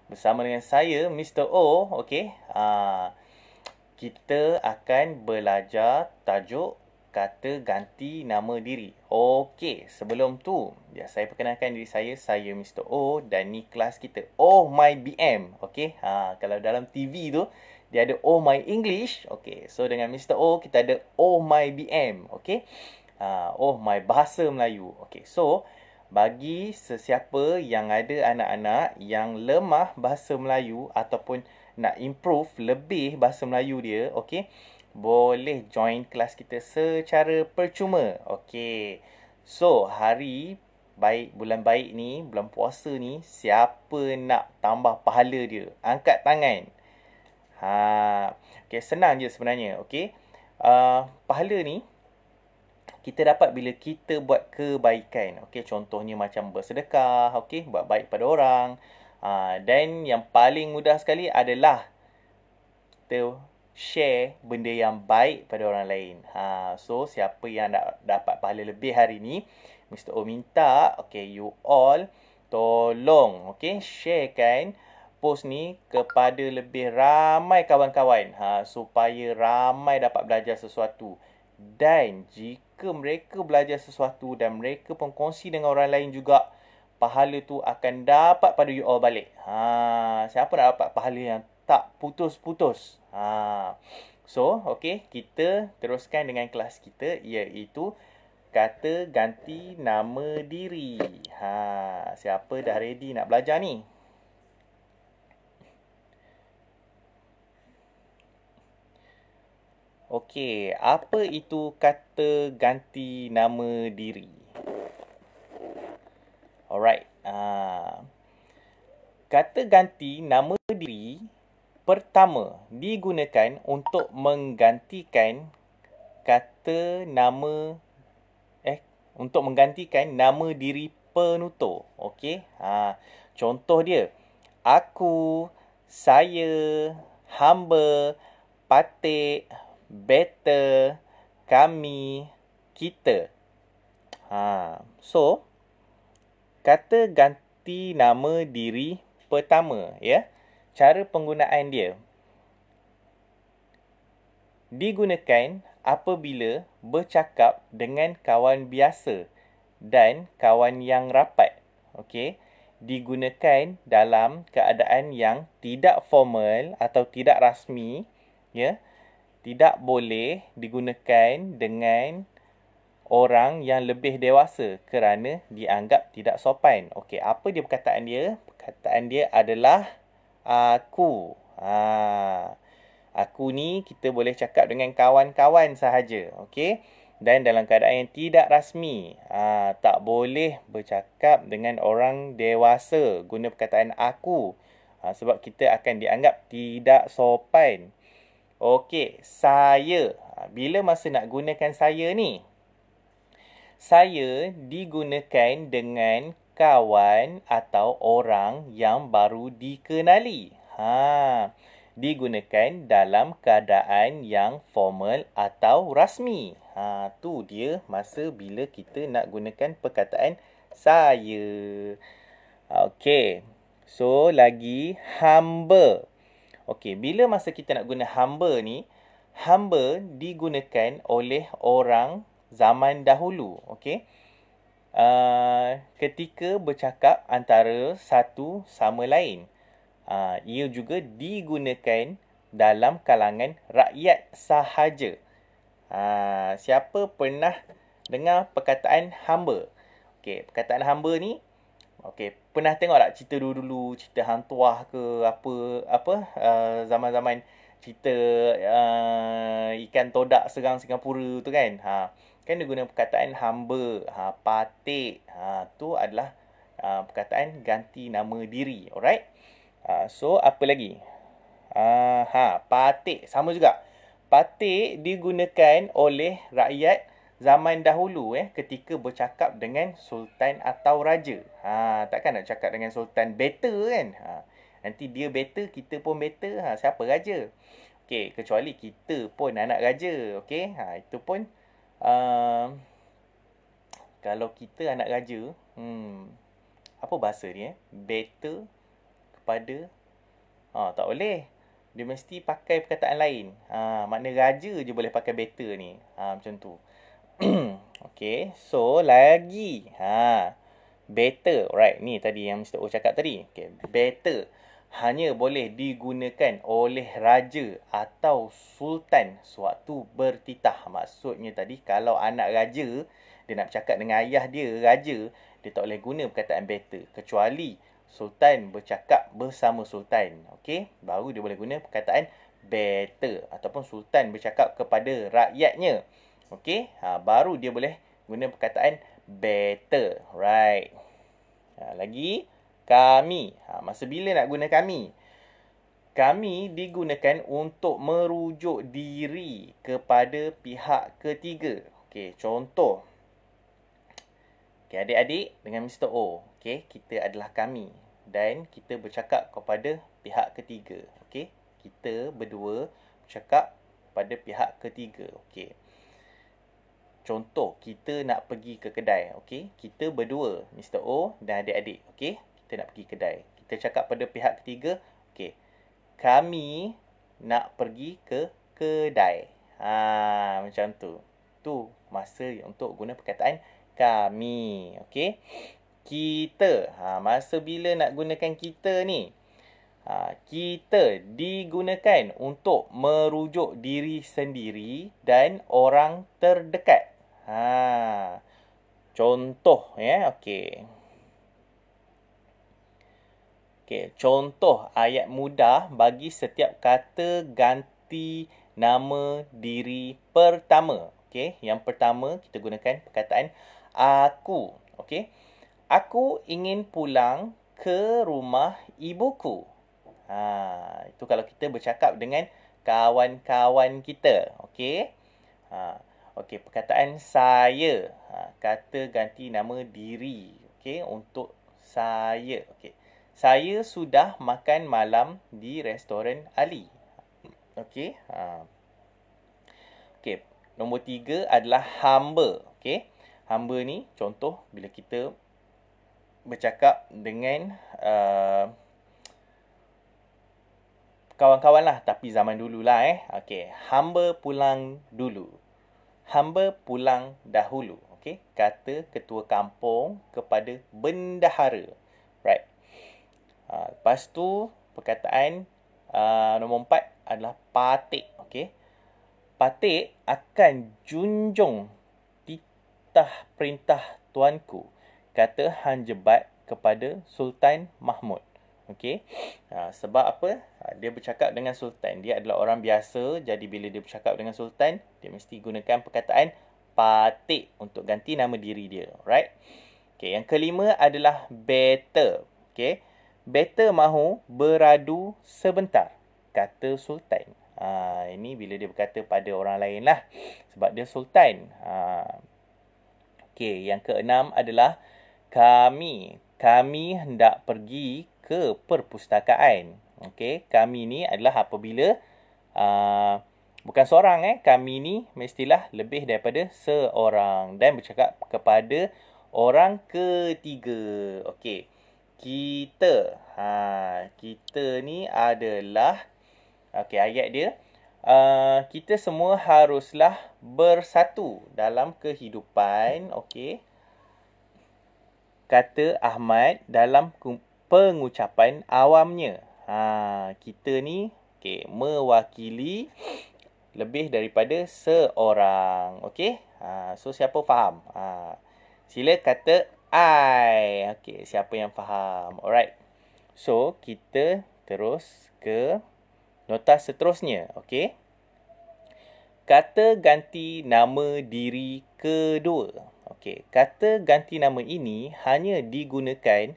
Bersama dengan saya, Mr. O. Okey. Kita akan belajar tajuk kata ganti nama diri. Okey, sebelum tu, saya perkenalkan diri saya Mr. O dan ni kelas kita. Oh My BM. Okey. Kalau dalam TV tu dia ada Oh My English. Okey. So dengan Mr. O kita ada Oh My BM. Okey. Oh My Bahasa Melayu. Okey. So bagi sesiapa yang ada anak-anak yang lemah bahasa Melayu ataupun nak improve lebih bahasa Melayu dia, okey, boleh join kelas kita secara percuma. Okey. So, hari baik, bulan baik ni, bulan puasa ni, siapa nak tambah pahala dia? Angkat tangan. Okey, senang je sebenarnya, okey. Pahala ni kita dapat bila kita buat kebaikan. Okey, contohnya macam bersedekah, okey, buat baik pada orang. Dan yang paling mudah sekali adalah kita share benda yang baik pada orang lain. So, siapa yang dapat pahala lebih hari ni, Mr. O minta, okay, you all tolong, okay, sharekan post ni kepada lebih ramai kawan-kawan. Supaya ramai dapat belajar sesuatu. Dan jika mereka belajar sesuatu dan mereka pun kongsi dengan orang lain juga, pahala tu akan dapat pada you all balik. Siapa nak dapat pahala yang tak putus-putus? So, okey, kita teruskan dengan kelas kita iaitu kata ganti nama diri. Siapa dah ready nak belajar ni? Okey, apa itu kata ganti nama diri? Alright. Kata ganti nama diri pertama digunakan untuk menggantikan kata nama untuk menggantikan nama diri penutur. Okey. Contoh dia. Aku, saya, hamba, patik, beta, kami, kita. So, kata ganti nama diri pertama, ya. Cara penggunaan dia digunakan apabila bercakap dengan kawan biasa dan kawan yang rapat. Okey, digunakan dalam keadaan yang tidak formal atau tidak rasmi, ya. Tidak boleh digunakan dengan orang yang lebih dewasa kerana dianggap tidak sopan. Okey, apa dia perkataan dia? Perkataan dia adalah aku. Aku ni kita boleh cakap dengan kawan-kawan sahaja. Okey. Dan dalam keadaan yang tidak rasmi. Tak boleh bercakap dengan orang dewasa. Guna perkataan aku. Sebab kita akan dianggap tidak sopan. Okey. Saya. Bila masa nak gunakan saya ni? Saya digunakan dengan kawan atau orang yang baru dikenali. Digunakan dalam keadaan yang formal atau rasmi. Tu dia masa bila kita nak gunakan perkataan saya. Okey. So, lagi hamba. Okey, bila masa kita nak guna hamba ni, hamba digunakan oleh orang zaman dahulu. Okey. Ketika bercakap antara satu sama lain. Ia juga digunakan dalam kalangan rakyat sahaja. Siapa pernah dengar perkataan hamba? Okey, perkataan hamba ni, okey, pernah tengok tak cerita dulu-dulu, cerita hantuah ke apa zaman-zaman cerita ikan todak serang Singapura tu kan? Kan dia guna perkataan hamba, patik. Tu adalah perkataan ganti nama diri. Alright? So, apa lagi? Patik. Sama juga. Patik digunakan oleh rakyat zaman dahulu ketika bercakap dengan sultan atau raja. Takkan nak cakap dengan sultan beta kan? Nanti dia beta, kita pun beta. Siapa raja? Okey, kecuali kita pun anak raja. Okey, itu pun kalau kita anak raja, apa bahasa ni? Beta, kepada, tak boleh. Dia mesti pakai perkataan lain. Makna raja je boleh pakai better ni. Macam tu. Okay, so lagi. Better. Right, ni tadi yang Mr. O cakap tadi. Okay, better hanya boleh digunakan oleh raja atau sultan sewaktu bertitah. Maksudnya tadi, kalau anak raja, dia nak bercakap dengan ayah dia, raja, dia tak boleh guna perkataan better. Kecuali sultan bercakap bersama sultan. Okay, baru dia boleh guna perkataan better. Ataupun sultan bercakap kepada rakyatnya. Okay, baru dia boleh guna perkataan better. Right. Lagi, kami. Masa bila nak guna kami? Kami digunakan untuk merujuk diri kepada pihak ketiga. Okey, contoh. Okey, adik-adik dengan Mr. O. Okey, kita adalah kami. Dan kita bercakap kepada pihak ketiga. Okey, kita berdua bercakap pada pihak ketiga. Okey. Contoh, kita nak pergi ke kedai. Okey, kita berdua, Mr. O dan adik-adik. Okey, kita nak pergi kedai. Kita cakap pada pihak ketiga. Okey, kami nak pergi ke kedai. Macam tu. Tu masa untuk guna perkataan kami. Okey, kita. Masa bila nak gunakan kita ni? Kita digunakan untuk merujuk diri sendiri dan orang terdekat. Contoh, ya. Okey. Okey, contoh ayat mudah bagi setiap kata ganti nama diri pertama. Okey, yang pertama kita gunakan perkataan aku. Okey. Aku ingin pulang ke rumah ibuku. Itu kalau kita bercakap dengan kawan-kawan kita. Okey. Okey, perkataan saya. Kata ganti nama diri. Okey, untuk saya. Okey. Saya sudah makan malam di restoran Ali. Okey. Okey, nombor 3 adalah hamba. Okey. Hamba ni contoh bila kita bercakap dengan kawan-kawan lah, tapi zaman dulu lah. Okey, hamba pulang dulu. Hamba pulang dahulu. Okey, kata ketua kampung kepada bendahara. Right. Lepas tu perkataan nombor 4 adalah patik. Okey, patik akan junjung titah perintah tuanku, kata Han Jebat kepada Sultan Mahmud. Okey. Sebab apa? Dia bercakap dengan sultan. Dia adalah orang biasa. Jadi bila dia bercakap dengan sultan, dia mesti gunakan perkataan patik untuk ganti nama diri dia. Right? Okey, yang kelima adalah better. Okey. Better mahu beradu sebentar, kata sultan. Ini bila dia berkata pada orang lain lah. Sebab dia sultan. Okey, yang keenam adalah kami. Kami hendak pergi ke perpustakaan. Okey, kami ni adalah apabila bukan seorang. Kami ni mestilah lebih daripada seorang dan bercakap kepada orang ketiga. Okey, kita. Kita ni adalah, okey, ayat dia. Kita semua haruslah bersatu dalam kehidupan. Okey, kata Ahmad dalam pengucapan awamnya. Kita ni mewakili lebih daripada seorang. Okey. So siapa faham? Sila kata I. Okey, siapa yang faham? Alright. So kita terus ke nota seterusnya. Okey. Kata ganti nama diri kedua. Okey, kata ganti nama ini hanya digunakan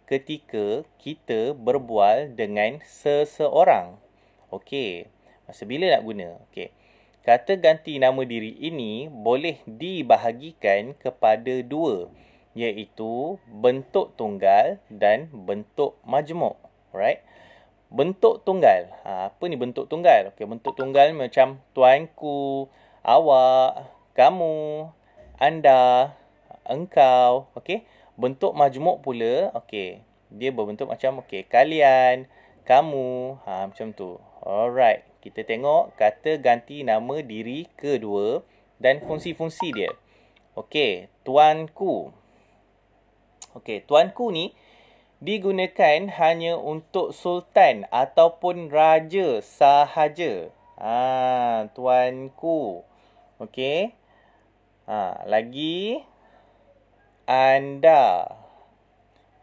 ketika kita berbual dengan seseorang. Okey, masa bila nak guna? Okey, kata ganti nama diri ini boleh dibahagikan kepada dua, iaitu bentuk tunggal dan bentuk majmuk. Alright. Bentuk tunggal. Apa ni bentuk tunggal? Okey, bentuk tunggal macam tuanku, awak, kamu, anda, engkau. Okey. Bentuk majmuk pula. Okey. Dia berbentuk macam kalian, kamu, macam tu. Alright, kita tengok kata ganti nama diri kedua dan fungsi-fungsi dia. Tuanku. Tuanku ni digunakan hanya untuk sultan ataupun raja sahaja. Tuanku. Lagi anda.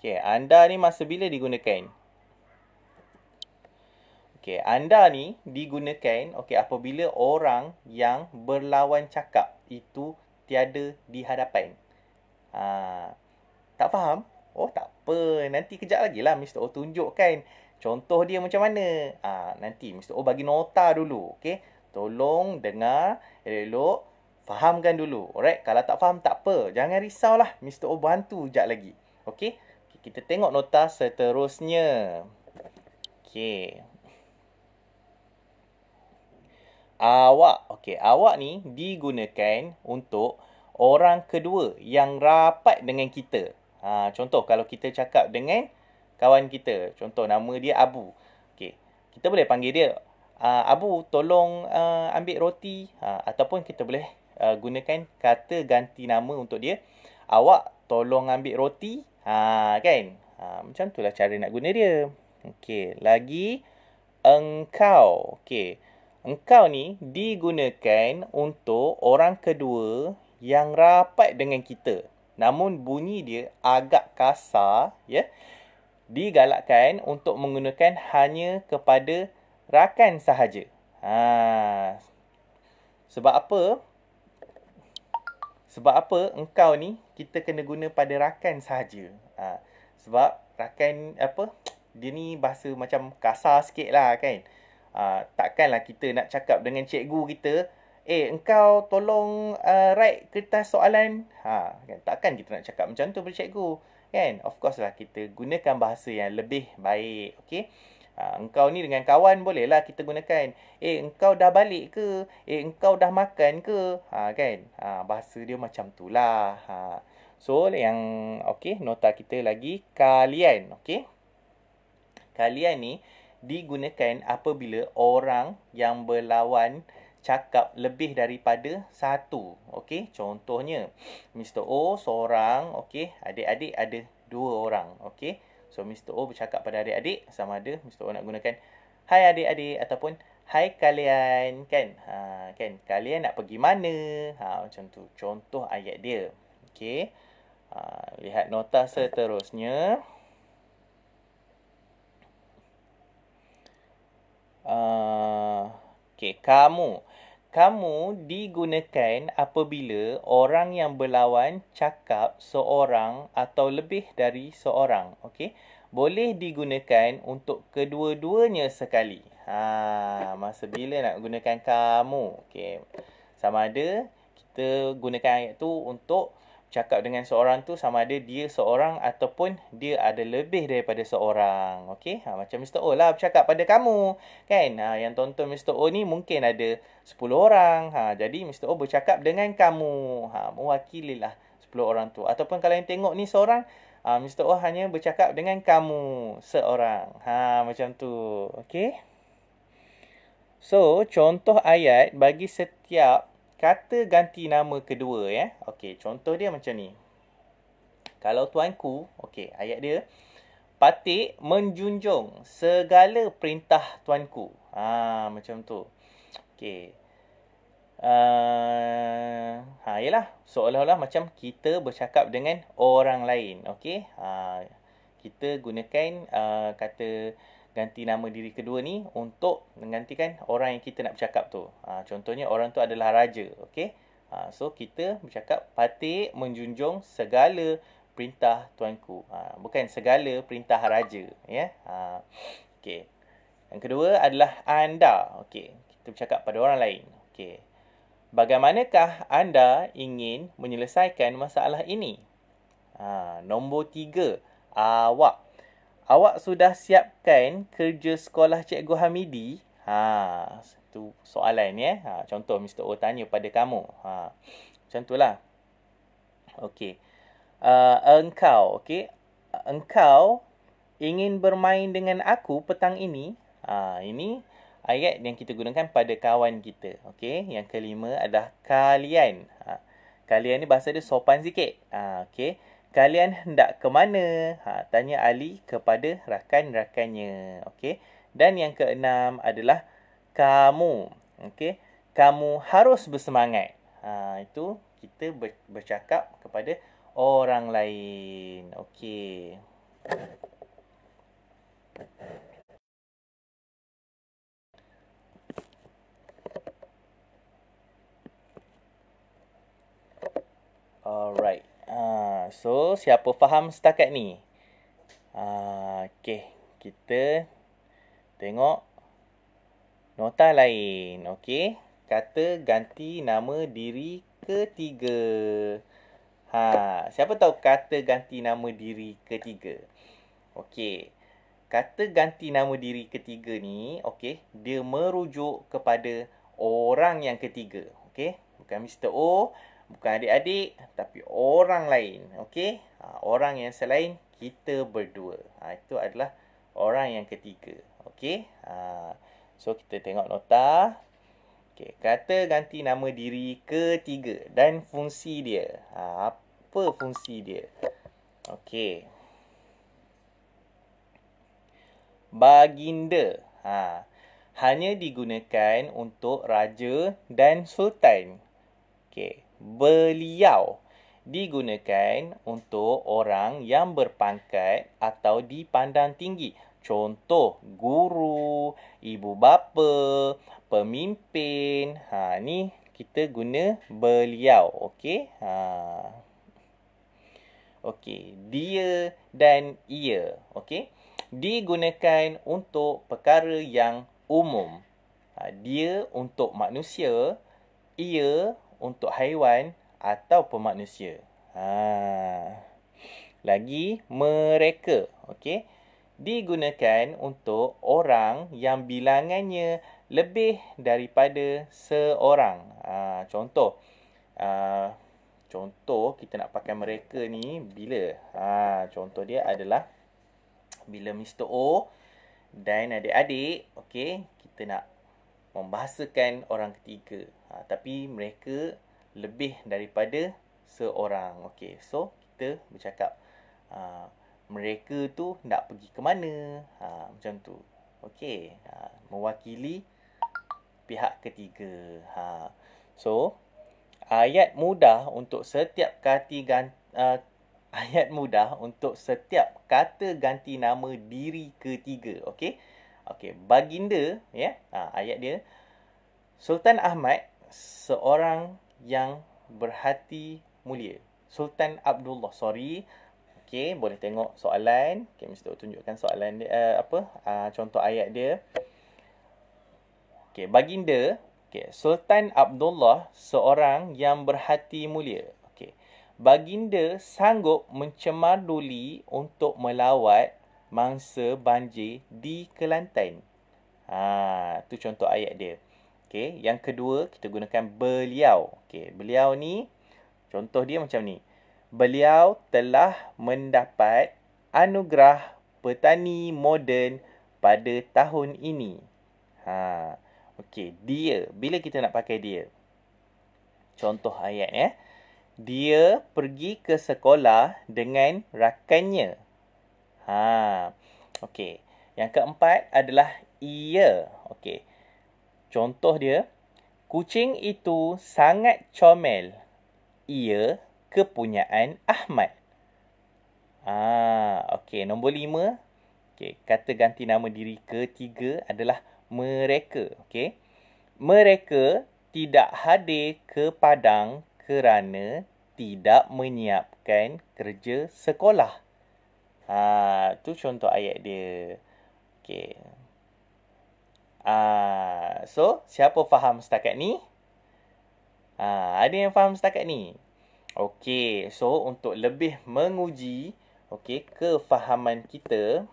Anda ni masa bila digunakan? Anda ni digunakan apabila orang yang berlawan cakap itu tiada di hadapan. Tak faham? Oh, tak apa. Nanti kejap lagi lah Mr. O tunjukkan contoh dia macam mana. Nanti Mr. O bagi nota dulu. Tolong dengar elok, fahamkan dulu. Alright, kalau tak faham tak apa. Jangan risaulah. Mr. O bantu kejap lagi. Kita tengok nota seterusnya. Awak. Awak ni digunakan untuk orang kedua yang rapat dengan kita. Contoh kalau kita cakap dengan kawan kita. Contoh nama dia Abu. Kita boleh panggil dia, Abu tolong ambil roti. Ataupun kita boleh gunakan kata ganti nama untuk dia. Awak tolong ambil roti. Kan? Macam itulah cara nak guna dia. Lagi engkau. Engkau ni digunakan untuk orang kedua yang rapat dengan kita. Namun bunyi dia agak kasar, ya. Digalakkan untuk menggunakan hanya kepada rakan sahaja. Sebab apa? Sebab apa engkau ni kita kena guna pada rakan sahaja. Sebab rakan dia ni bahasa macam kasar sikit lah kan. Takkanlah kita nak cakap dengan cikgu kita, engkau tolong write kertas soalan. Kan? Takkan kita nak cakap macam tu pada cikgu. Kan? Of course lah kita gunakan bahasa yang lebih baik. Engkau ni dengan kawan bolehlah kita gunakan. Engkau dah balik ke? Engkau dah makan ke? Kan? Bahasa dia macam tu lah. So, yang nota kita lagi kalian. Kalian ni digunakan apabila orang yang berlawan cakap lebih daripada satu. Contohnya, Mr. O seorang, adik-adik ada 2 orang. So, Mr. O bercakap pada adik-adik sama ada Mr. O nak gunakan hai adik-adik ataupun hai kalian. Kan? Kan? Kalian nak pergi mana? Macam tu. Contoh ayat dia. Lihat nota seterusnya. Kamu. Kamu digunakan apabila orang yang berlawan cakap seorang atau lebih dari seorang. Boleh digunakan untuk kedua-duanya sekali. Masa bila nak gunakan kamu. Sama ada kita gunakan ayat tu untuk cakap dengan seorang tu sama ada dia seorang ataupun dia ada lebih daripada seorang. Macam Mr. O lah bercakap pada kamu. Kan? Yang tonton Mr. O ni mungkin ada 10 orang. Jadi Mr. O bercakap dengan kamu. Mewakililah 10 orang tu. Ataupun kalau yang tengok ni seorang, Mr. O hanya bercakap dengan kamu seorang. Macam tu. So, contoh ayat bagi setiap kata ganti nama kedua, ya. Contoh dia macam ni. Kalau tuanku, ayat dia, Patik menjunjung segala perintah tuanku. Macam tu. Yalah, seolah-olah macam kita bercakap dengan orang lain. Kita gunakan kata ganti nama diri kedua ni untuk menggantikan orang yang kita nak bercakap tu. Contohnya orang tu adalah raja. So kita bercakap Patik menjunjung segala perintah tuanku. Bukan segala perintah raja, ya. Yang kedua adalah anda. Kita bercakap pada orang lain. Bagaimanakah anda ingin menyelesaikan masalah ini? Nombor 3, awak. Awak sudah siapkan kerja sekolah Cikgu Hamidi? Itu soalan, ya. Contoh Mr. O tanya pada kamu. Macam itulah. Engkau. Engkau ingin bermain dengan aku petang ini. Ini ayat yang kita gunakan pada kawan kita. Okey, yang kelima adalah kalian. Kalian ni bahasa dia sopan sikit. Okey. Kalian hendak ke mana? Tanya Ali kepada rakan-rakannya. Okey. Dan yang keenam adalah kamu. Okey. Kamu harus bersemangat. Itu kita bercakap kepada orang lain. Okey. Alright. So, siapa faham setakat ni? Okay. Kita tengok nota lain. Okay. Kata ganti nama diri ketiga. Siapa tahu kata ganti nama diri ketiga? Okay. Kata ganti nama diri ketiga ni, okay, dia merujuk kepada orang yang ketiga. Okay. Bukan Mr. O, bukan adik-adik, tapi orang lain. Okey? Orang yang selain kita berdua. Itu adalah orang yang ketiga. Okey? So, kita tengok nota. Okey, kata ganti nama diri ketiga dan fungsi dia. Apa fungsi dia? Okey. Baginda. Hanya digunakan untuk raja dan sultan. Okey. Beliau digunakan untuk orang yang berpangkat atau dipandang tinggi. Contoh, guru, ibu bapa, pemimpin. Ni kita guna beliau. Okey. Okey, dia dan ia. Okey. Digunakan untuk perkara yang umum. Dia untuk manusia, ia untuk haiwan ataupun manusia. Lagi mereka, okey, digunakan untuk orang yang bilangannya lebih daripada seorang. Contoh, kita nak pakai mereka ni bila? Contoh dia adalah bila Mr. O dan adik-adik, okey, kita nak membahasakan orang ketiga. Tapi mereka lebih daripada seorang. Okey, so kita bercakap mereka tu nak pergi ke mana? Macam tu. Okey, mewakili pihak ketiga. So, ayat mudah untuk setiap kata ganti nama diri ketiga. Okey. Okey, baginda ya. Ayat dia, Sultan Ahmad seorang yang berhati mulia. Sultan Abdullah, sorry. Okey, boleh tengok soalan. Okey, mesti tunjukkan soalan dia contoh ayat dia. Okey, baginda, Sultan Abdullah seorang yang berhati mulia. Okey. Baginda sanggup mencemar-duli untuk melawat mangsa banjir di Kelantan. Itu contoh ayat dia. Okey, yang kedua kita gunakan beliau. Okey, beliau ni contoh dia macam ni. Beliau telah mendapat anugerah petani moden pada tahun ini. Okey, dia. Bila kita nak pakai dia? Contoh ayat ya. Dia pergi ke sekolah dengan rakannya. Okey. Yang keempat adalah ia. Okey. Contoh dia, kucing itu sangat comel. Ia kepunyaan Ahmad. Okey, nombor 5. Okey, kata ganti nama diri ketiga adalah mereka. Okey. Mereka tidak hadir ke Padang kerana tidak menyiapkan kerja sekolah. Tu contoh ayat dia. Okey. So, siapa faham setakat ni? Ada yang faham setakat ni? Okey, so untuk lebih menguji kefahaman kita,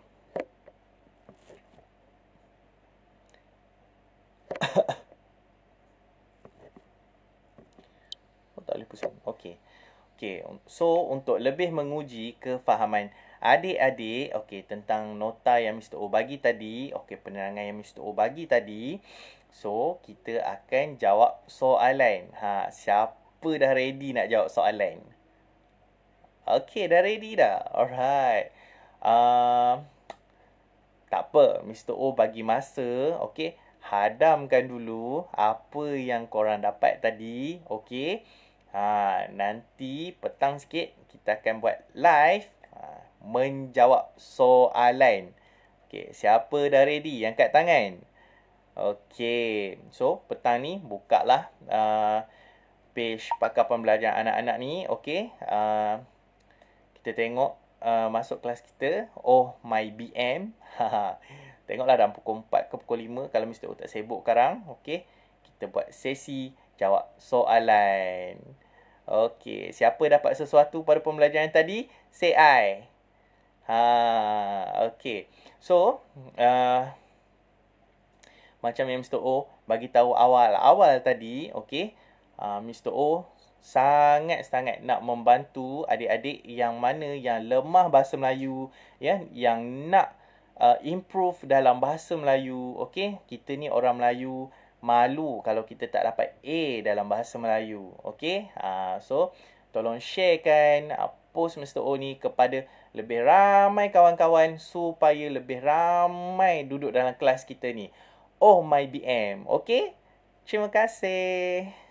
tak boleh pusing. Okey. So untuk lebih menguji kefahaman Adik-adik, okey, tentang nota yang Mr. O bagi tadi, okey, penerangan yang Mr. O bagi tadi. So, kita akan jawab soalan. Siapa dah ready nak jawab soalan? Okey, dah ready dah? Alright. Um, tak apa, Mr. O bagi masa, okey. Hadamkan dulu apa yang korang dapat tadi, okey. Nanti petang sikit kita akan buat live menjawab soalan. Okey, siapa dah ready? Angkat tangan. Okey, so petang ni bukalah page pakar pembelajaran anak-anak ni. Okey, kita tengok masuk kelas kita. Oh my BM. Tengoklah dalam pukul 4 ke pukul 5 kalau Mr. O tak sibuk sekarang. Okey, kita buat sesi jawab soalan. Okey, siapa dapat sesuatu pada pembelajaran tadi? Say I. Okey. So, macam yang Mr. O bagi tahu awal tadi, okey. Mr. O sangat-sangat nak membantu adik-adik yang mana yang lemah bahasa Melayu, ya, yang nak improve dalam bahasa Melayu, okey. Kita ni orang Melayu malu kalau kita tak dapat A dalam bahasa Melayu, okey. So tolong sharekan post Mr. O ni kepada lebih ramai kawan-kawan supaya lebih ramai duduk dalam kelas kita ni. Oh my BM, okey. Terima kasih.